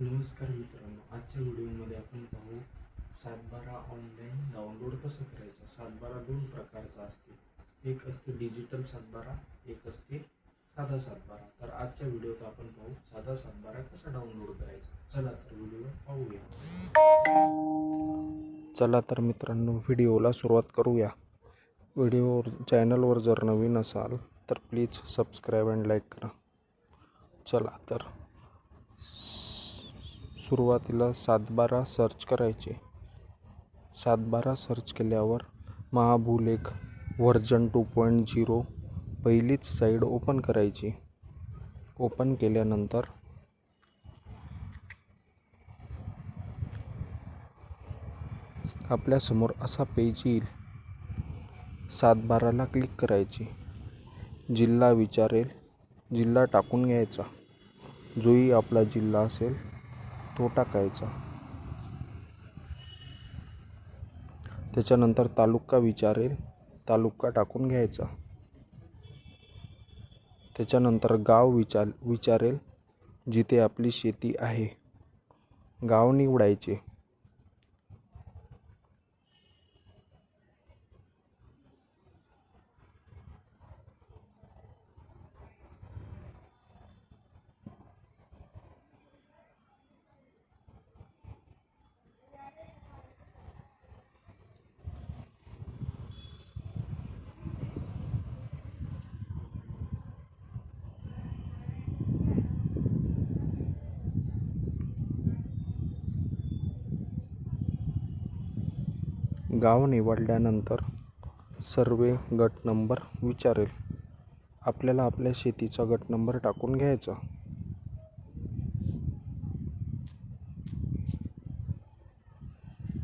नमस्कार मित्रांनो, आजच्या व्हिडिओमध्ये आपण पाहू सातबारा ऑनलाईन डाउनलोड कसं करायचं. सातबारा दोन प्रकारचा असते, एक असते डिजिटल सातबारा, एक असते साधा सातबारा. तर आजच्या व्हिडिओत आपण पाहू साधा सातबारा कसा डाउनलोड करायचा. चला तर व्हिडिओ पाहूया. चला तर मित्रांनो, व्हिडिओला सुरुवात करूया. व्हिडिओ चॅनलवर जर नवीन असाल तर प्लीज सबस्क्राईब अँड लाईक करा. चला तर सुरुवातीला सातबारा सर्च करायचे. सातबारा सर्च केल्यावर महाभूलेख व्हर्जन 2.0 पहिलीच साईड ओपन करायची. ओपन केल्यानंतर आपल्यासमोर असा पेज येईल. सातबाराला क्लिक करायचे. जिल्हा विचारेल, जिल्हा टाकून घ्यायचा. जोही आपला जिल्हा असेल तो टाकायचा. त्याच्यानंतर तालुका विचारेल, तालुका टाकून घ्यायचा. त्याच्यानंतर गाव विचारेल, जिथे आपली शेती आहे, गाव निवडायचे. गाव निवडल्यानंतर सर्वे गट नंबर विचारेल. आपल्याला आपल्या शेतीचा गट नंबर टाकून घ्यायचा.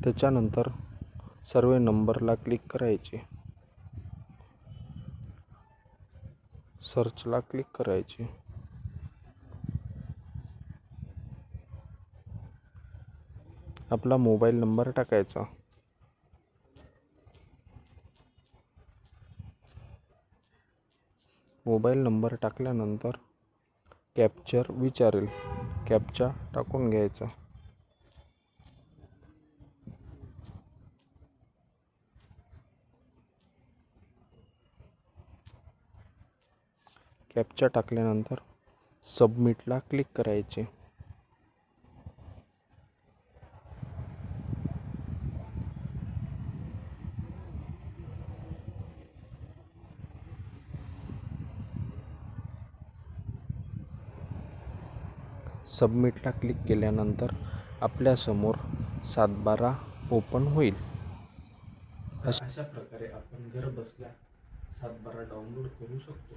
त्याच्यानंतर सर्वे नंबरला क्लिक करायचे. सर्चला क्लिक करायचे. आपला मोबाईल नंबर टाकायचा. मोबाईल नंबर टाकल्यानंतर कॅप्चर विचारेल, कॅप्चा टाकून घ्यायचा. कॅप्चा टाकल्यानंतर सबमिटला क्लिक करायचे. सबमिटला क्लिक केल्यानंतर आपल्यासमोर सातबारा ओपन होईल. अशा प्रकारे आपण घर बसल्या सातबारा डाउनलोड करू शकतो.